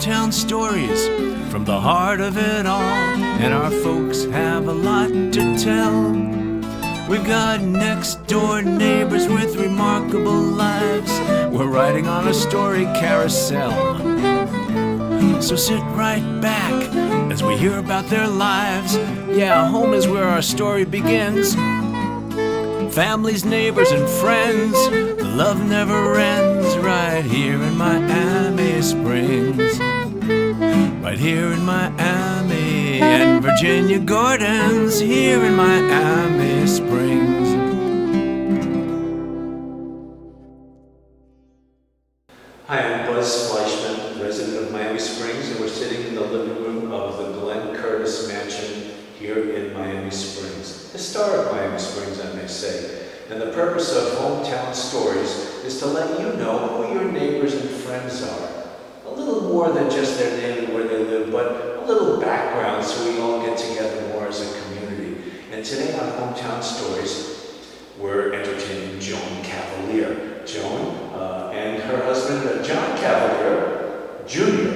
hometown stories from the heart of it all, and our folks have a lot to tell. We've got next door neighbors with remarkable lives. We're riding on a story carousel. So sit right back as we hear about their lives. Yeah, home is where our story begins. Families, neighbors, and friends, the love never ends. Right here in Miami Springs, right here in Miami, and Virginia Gordon's here in Miami Springs. Hi, I'm Buzz Fleischman, resident of Miami Springs, and we're sitting in the living room of the Glenn Curtis Mansion here in Miami Springs. Historic Miami Springs, I may say. And the purpose of Hometown Stories is to let you know who your neighbors and friends are. A little more than just their name and where they live, but a little background so we all get together more as a community. And today on Hometown Stories, we're entertaining Joan Cavalier. Joan and her husband, Joan Cavalier, Jr.,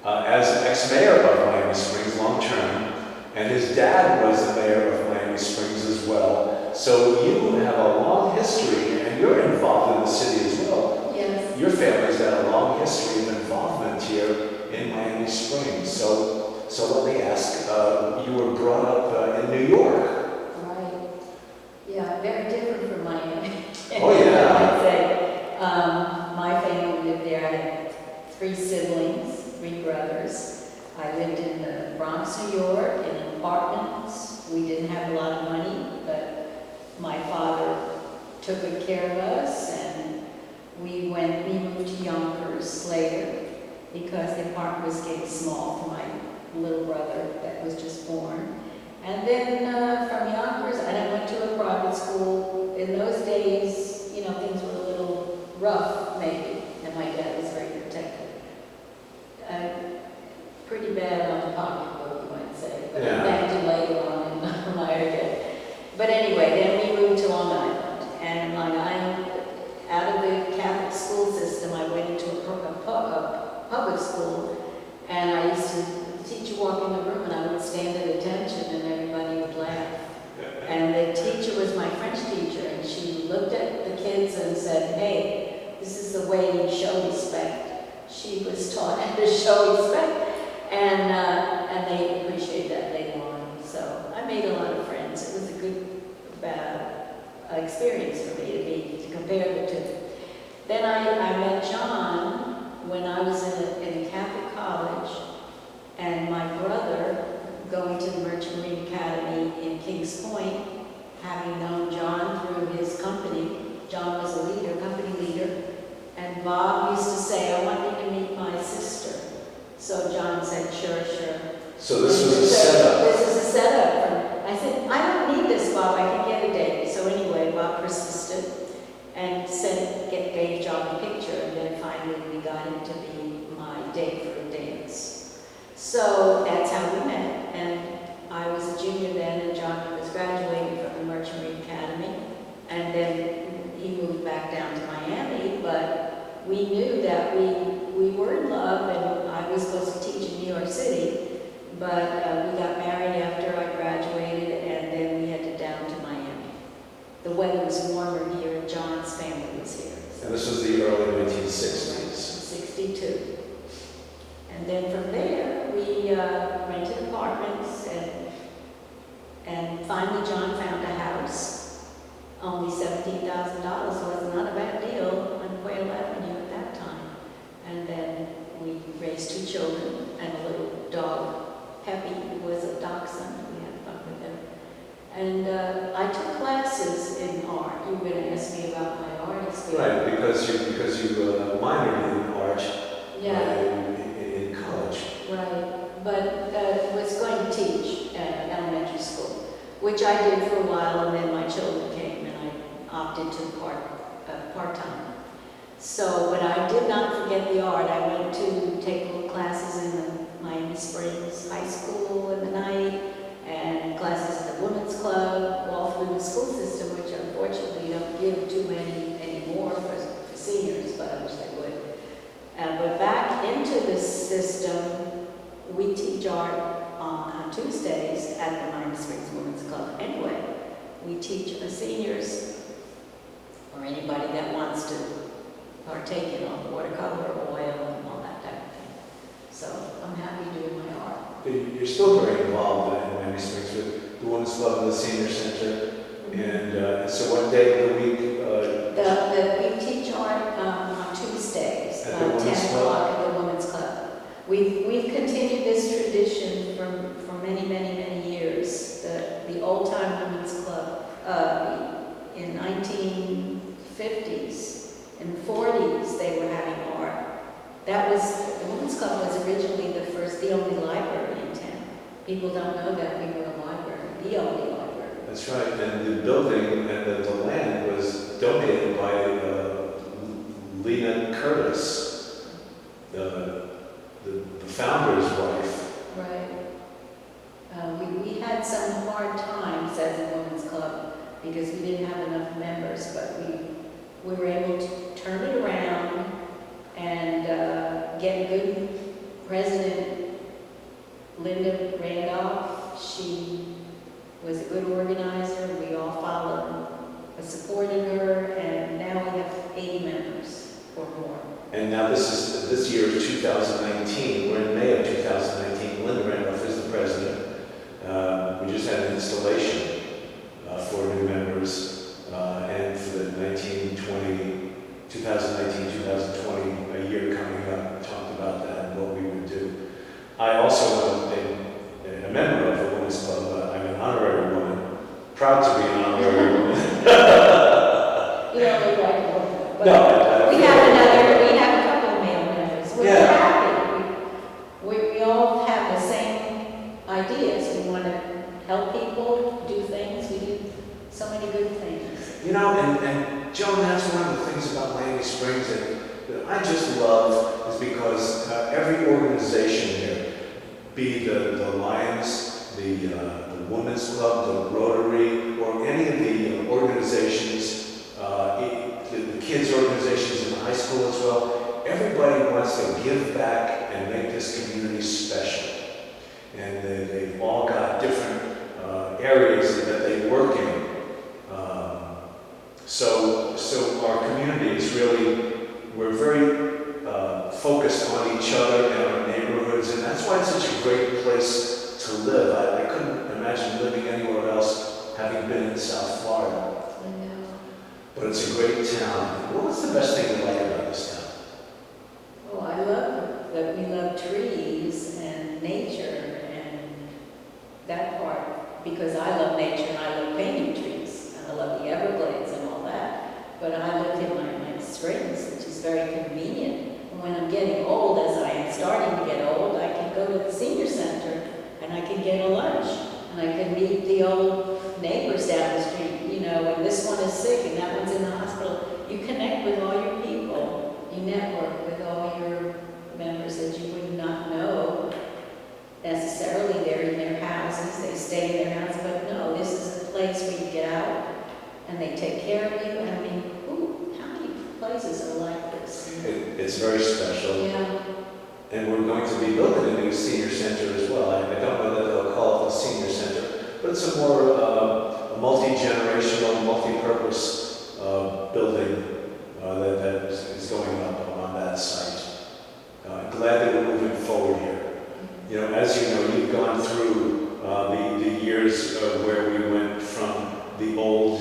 as ex-mayor of Miami Springs long-term, and his dad was the mayor of Miami Springs as well. So you have a long history, and you're involved in the city as well. Yes. Your family's got a long history of involvement here in Miami Springs. So let me ask, you were brought up in New York. Right. Yeah, very different from Miami. Oh, yeah. I'd say. My family lived there. I had 3 siblings, 3 brothers. I lived in the Bronx, New York, in apartments. We didn't have a lot of money, but my father took good care of us, and we moved to Yonkers later because the apartment was getting small for my little brother that was just born. And then from Yonkers, and I went to a private school. In those days, you know, things were a little rough, maybe, and my dad was very protective. Pretty bad on the pocketbook, you might say, but Yeah. back to later on in my age. But anyway, then we moved to Long Island, and Long Island, out of the Catholic school system, I went into a public school, and I used to, the teacher walk in the room, and I would stand at attention, and everybody would laugh. And the teacher was my French teacher, and she looked at the kids and said, "Hey, this is the way you show respect." She was taught how to show respect, and they appreciated that later on. So I made a lot of friends. It was a good experience for me to compare the two. Then I met John when I was in a Catholic college, and my brother going to the Merchant Marine Academy in Kings Point, having known John through his company. John was a leader, company leader, and Bob used to say, "I want you to meet my sister." So John said, "Sure, sure." So this was a setup. This is a setup. I said, "I don't need this, Bob. I can get a date." So anyway, Bob persisted and gave John a picture, and then finally we got him to be my date for a dance. So that's how we met. And I was a junior then, and John was graduating from the Merchant Marine Academy. And then he moved back down to Miami, but we knew that we were in love, and I was supposed to teach in New York City. But we got married after I graduated, and then we headed down to Miami. The weather was warmer here, and John's family was here. So And this was the early 1960s. 62. And then from there, we rented apartments, and finally John found a house. Only $17,000 was not a bad deal on Quail Avenue at that time. And then we raised 2 children and a little dog, Peppy, who was a dachshund. We had fun with him. And I took classes in art. You were going to ask me about my art experience. Right, because you minored in art. Yeah. In college. Right, but was going to teach at elementary school, which I did for a while, and then my children came, and I opted to part-time. So, but I did not forget the art. I went to take little classes in the Miami Springs High School in the night, and classes at the Women's Club, all through the school system, which unfortunately don't give too many anymore for seniors, but I wish they would. But back into this teach art on Tuesdays at the Miami Springs Women's Club anyway. We teach the seniors or anybody that wants to partake in on watercolor, oil, and all that type of thing. So I'm happy doing my art. But you're still very involved in Miami Springs with the Women's Club and the Senior Center. And so what day of the week? We teach art on Tuesdays, At the Women's 10 o'clock at the Women's Club. We've continued this tradition for many, many, many years. The Old Time Women's Club in 1950s and 40s, they were having art. The Women's Club was originally the only library in town. People don't know that we were a library, the only library. That's right, and the building and the land was donated by Lena Curtis, the founder's wife. Right. We had some hard times as a women's club because we didn't have enough members, but we were able to turn it around and get good president, Linda Randolph. She was a good organizer. We all followed, supported her, and now we have 80 members or more. And now this year is 2019. We're in May of 2019. Linda Randolph is the president. We just had an installation for new members, and for the 2019-2020, a year coming up, talked about that and what we would do. I also am a member of the Women's Club. I'm an honorary woman, proud to be an honorary woman. You don't look like a woman. But No, we have a couple of male members. We're Yeah. happy. We all have the same ideas. We want to help people do things. We do so many good things. You know, and Joan, that's one of the things about Miami Springs that I just love is because every organization here, be the Lions, the Women's Club, the Rotary, or any of the organizations, the kids' organizations in the high school as well, everybody wants to give back and make this community special. And they've all got different areas that they work in. So our community is really, we're very focused on each other and our neighborhoods, and that's why it's such a great place to live. I couldn't imagine living anywhere else, having been in South Florida. I know. But it's a great town. What's the best thing you like about this town? Oh, I love that we love trees and nature and that part, because I love nature and I love painting trees and I love the Everglades and all that. But I live in Miami Springs, which is very convenient. And when I'm getting old, as I am starting to get old, I can go to the senior center and I can get a lunch and I can meet the old neighbors down the street, you know, and this one is sick and that one's in the hospital. You connect with all your people. You network with all your members that you would not know necessarily. They're in their houses, they stay in their house, but no, this is a place where you get out and they take care of you. I mean, how many places are like this? It's very special. Yeah. And we're going to be building a new senior center as well. I don't know that they'll call it the senior center, but it's a more multi-generational, multi-purpose building that is going up on that site. Glad that we're moving forward here. You know, as you know, you've gone through the years where we went from the old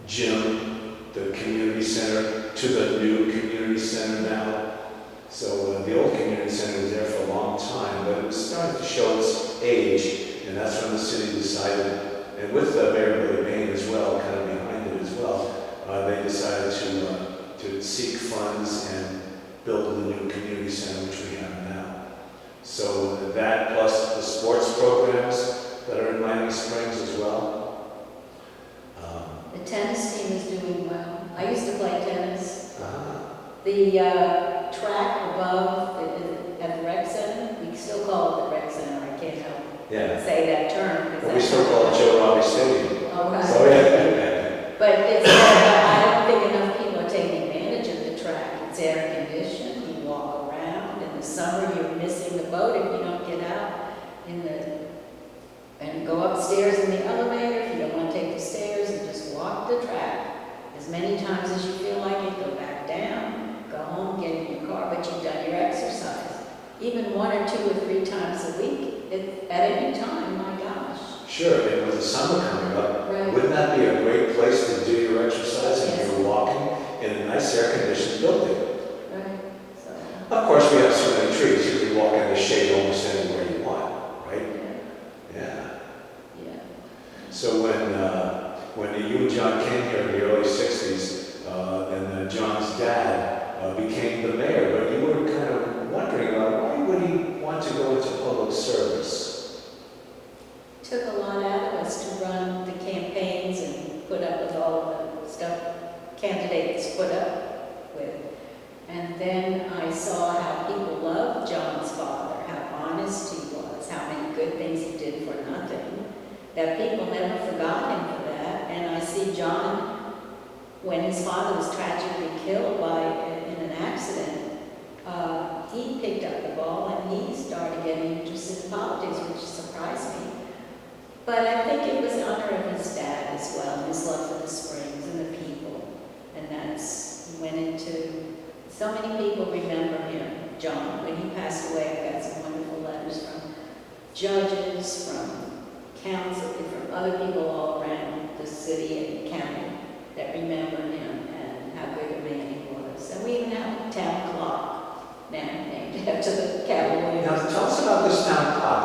gym, the community center, to the new community center now. So the old community center was there for a long time, but it was starting to show its age, and that's when the city decided, and with Mayor Billy Bain as well, kind of behind it as well, they decided to seek funds and build the new community center, which we have now. So that plus the sports programs that are in Miami Springs as well. The tennis team is doing well. I used to play tennis. The track above at the rec center, we still call it the rec center. I can't help say that term. Well, we still call it Joe Robbie Stadium. Oh, right. So yeah. But it's, I don't think enough people are taking advantage of the track. It's air conditioned. You walk around. In the summer, you're missing the boat if you don't as many times as you feel like it, go back down, go home, get in your car, but you've done your exercise. Even 1 or 2 or 3 times a week, at any time, my gosh. Sure, and with the summer coming up, Right. wouldn't that be a great place to do your exercise if Yes. you're walking in a nice air-conditioned building? Right, so, Of course, we have so many trees, you can walk in the shade almost anywhere you want, right? yeah, Yeah. yeah. So when you and John came here in the early 60s, and John's dad became the mayor, but you were kind of wondering about why would he want to go into public service? Took a lot out of us to run the campaigns and put up with all of the stuff candidates put up with. And then I saw how people loved John's father, how honest he was, how many good things he did for nothing, that people never forgot him for that. And I see John, when his father was tragically killed in an accident, he picked up the ball and he started getting interested in politics, which surprised me. But I think it was honor of his dad as well, his love for the Springs and the people. And he went into, so many people remember him, John. When he passed away, I got some wonderful letters from judges, from council, from other people all around the city and county that remember him and how good a man he was. And we even have a town clock now named after the Cavalier. Now, tell us about this town clock.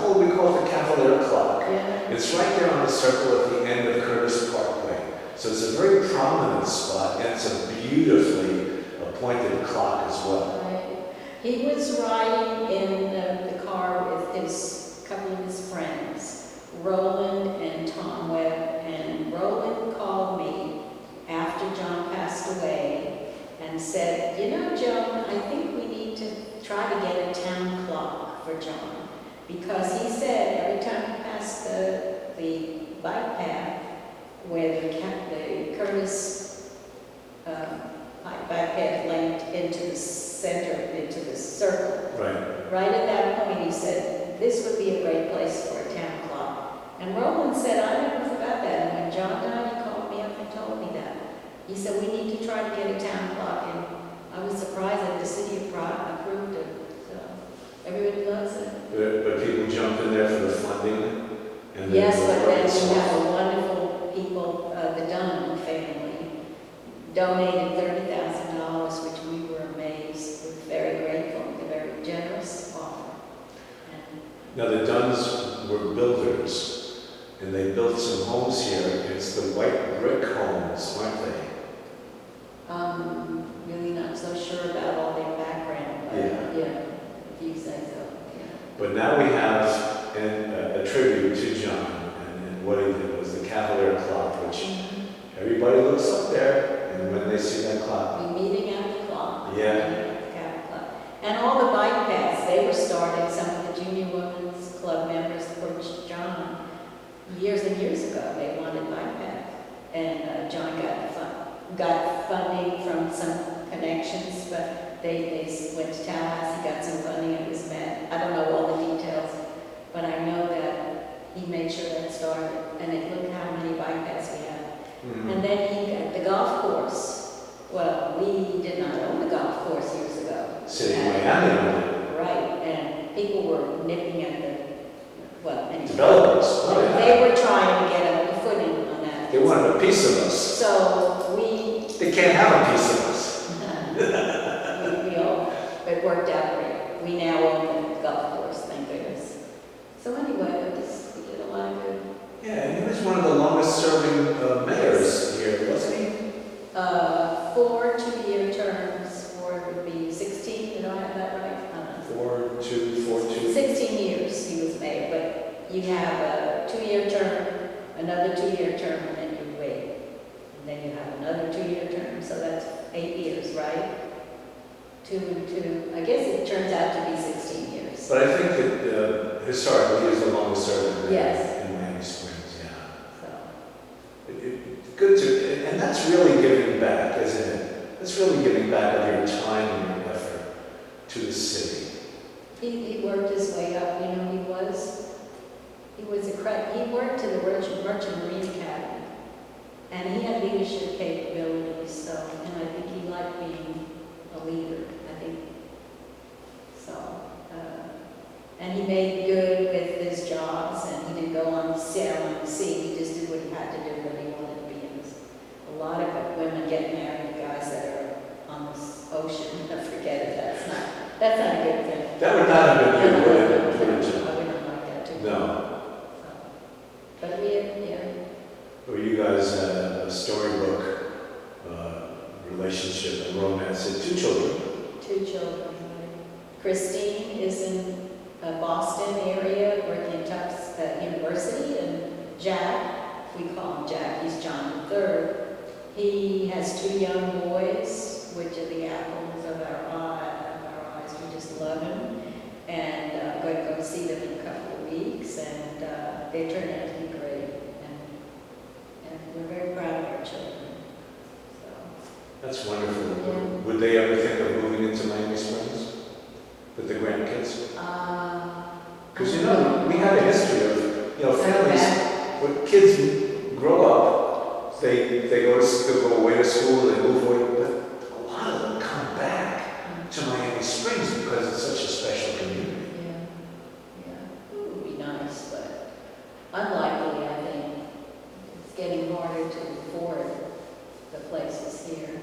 We call it the Cavalier clock. Yeah. It's right there on the circle at the end of Curtis Parkway. So it's a very prominent spot, and it's a beautifully appointed clock as well. Right. He was riding in the car with a couple of his friends, Roland and Tom Webb, and Roland called me after John passed away and said, you know, Joan, I think we need to try to get a town clock for John. Because he said every time he passed the bike path where the Curtis bike path linked into the center, into the circle. Right at that point he said, this would be a great place for a town clock. And Roland said, I never forgot that. And when John died, he called me up and told me that. He said, we need to try to get a town clock. And I was surprised that the city approved it. So everybody loves it. But people jumped in there for the funding. And Yes, but then we have a wonderful people, the Dunn family, donated $30,000, which we were amazed. We're very grateful. They're very generous offer. And Now the Dunns were builders, and they built some homes here. It's the white brick homes, aren't they? really not so sure about all their background, but yeah, if you say so, yeah. But now we have a tribute to John, and what he did was the Cavalier clock, which everybody looks up there, and when they see that clock. We meeting at the clock. Yeah. At the Cabot Club. And all the bike paths, they were started, some of the Junior Women's Club members approached John years and years ago. They wanted bike paths. And John got funding from some connections, but they went to Tallahassee, got some funding, it was met. I don't know all the details, but I know that he made sure that started. And look how many bike paths we have. Mm-hmm. And then he got the golf course. Well, we did not own the golf course years ago. City of Miami owned it. Right, and people were nipping at anyway. Developers. Oh, yeah. They were trying to get a footing on that. They wanted a piece of us. So They can't have a piece of us. it worked out great. We now own the golf course, thank goodness. So anyway, we did a lot of good. Yeah, and he was one of the longest-serving mayors here, wasn't he? 4 2-year terms, 4 would be 16, did I have that right? 4, 2. 16 years he was mayor, but you have a 2-year term, another 2-year term, and then you wait. And then you have another 2-year term, so that's 8 years, right? 2 and 2, I guess it turns out to be 16 years. But I think that historically he is the longest-serving mayor Yes. in Miami Springs, yeah. So, Good to, and that's really giving back, isn't it? That's really giving back of your time and your effort to the city. he worked his way up, you know, he worked to the Merchant Marine Academy, and he had leadership capabilities. you get married to guys that are on this ocean, forget it, that's not a good thing. That would not have been good, would it? I wouldn't like that too. No. But yeah. Or you guys had a storybook relationship and romance and 2 children. 2 children. Christine is in Boston area, working at Tufts University, and Jack, we call him Jack, he's John III. He has 2 young boys, which are the apples of our eyes. We just love him. And I'm going to go see them in a couple of weeks, and they turned out to be great. And we're very proud of our children. So. That's wonderful. Yeah. Would they ever think of moving into Miami Springs with the grandkids? Because we have a history of families, when kids grow up, they go away to school, they move away, but a lot of them come back to Miami Springs because it's such a special community. Yeah. It would be nice, but unlikely, I think. It's getting harder to afford the places here.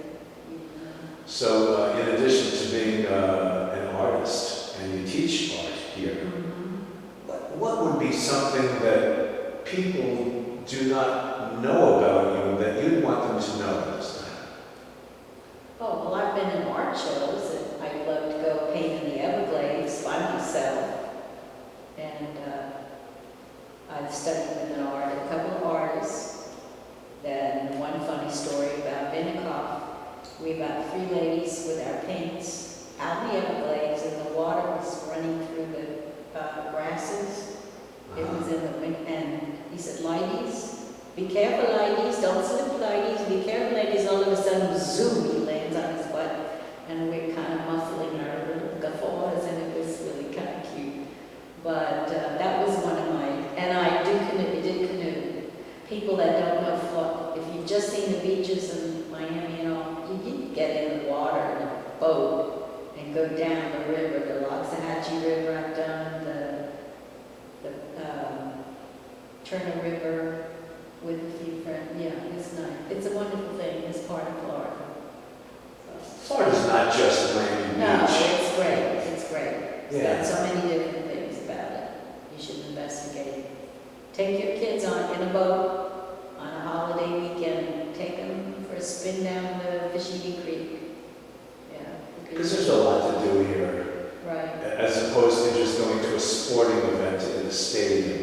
So, in addition to being an artist, and you teach art here, what would be something that people do not know about you that you'd want them to know this time? Oh, well, I've been in art shows, and I'd love to go paint in the Everglades by myself. And I've studied with a couple of artists. Then one funny story about Vinikoff. We about 3 ladies with our paints out in the Everglades, and the water was running through the grasses. It was in the wind, and he said, "Ladies, be careful, ladies, don't slip, ladies, be careful, ladies." All of a sudden, zoom, he lands on his butt, and we're kind of muffling our little guffaws, and it was really kind of cute. But that was one of my, and I did canoe. People that don't know Florida, if you've just seen the beaches in Miami and all, you can get in the water in a boat and go down the river, the Loxahatchee River. I've done the Turner River with a few friends. Yeah, it's nice. It's a wonderful thing. It's part of Florida. Florida's not just Miami Beach. No, it's great. It's great. It's Yeah. got so many different things about it. You should investigate. Take your kids in a boat on a holiday weekend. Take them for a spin down the Fishing Creek. Yeah. Because there's a lot to do here, Right. as opposed to just going to a sporting event in a stadium.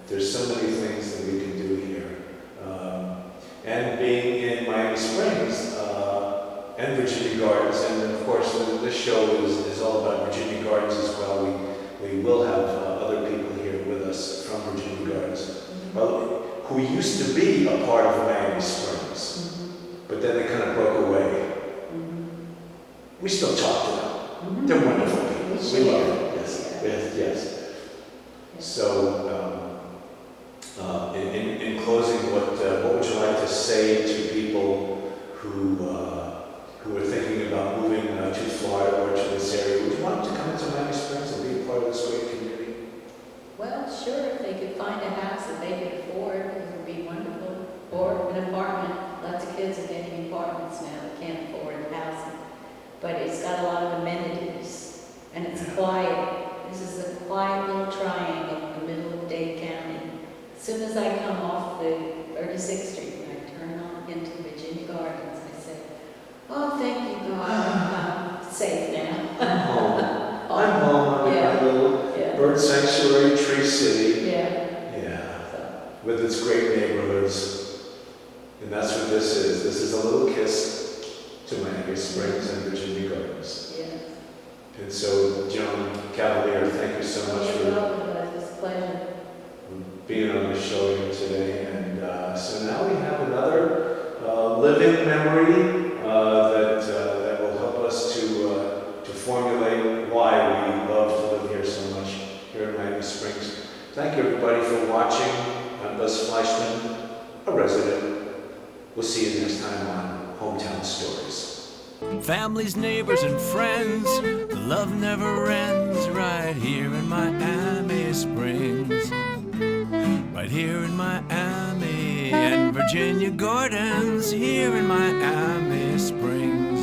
There's so many things that we can do here. And being in Miami Springs and Virginia Gardens, and of course this show is all about Virginia Gardens as well. We will have other people here with us from Virginia Gardens, who used to be a part of Miami Springs, but then they kind of broke away. We still talk to them. They're wonderful people. We love them. Yes. So, in closing, what would you like to say to people who are thinking about moving to Florida or to this area? Would you want to come into Miami Springs and be a part of this great community? Well, sure, if they could find a house that they could afford, it would be wonderful. Or an apartment. Lots of kids are getting apartments now that can't afford housing. But it's got a lot of amenities, and it's quiet. This is a quiet little triangle in the middle of Dade County. As soon as I come off the 36th Street and I turn on into Virginia Gardens, I say, "Oh, thank you, God, I'm safe now." I'm home. I'm home in my little bird sanctuary, Tree City. Yeah. With its great neighborhoods. And that's what this is. This is a little kiss to Miami Springs and Virginia Gardens. And so, Joan Cavalier, thank you so much for It's a pleasure. being on the show here today. And so now we have another living memory that will help us to formulate why we love to live here so much here in Miami Springs. Thank you, everybody, for watching. I'm Buzz Fleischman, a resident. We'll see you next time on Hometown Stories. Families, neighbors, and friends, the love never ends right here in Miami Springs. Right here in Miami and Virginia Gordon's here in Miami Springs.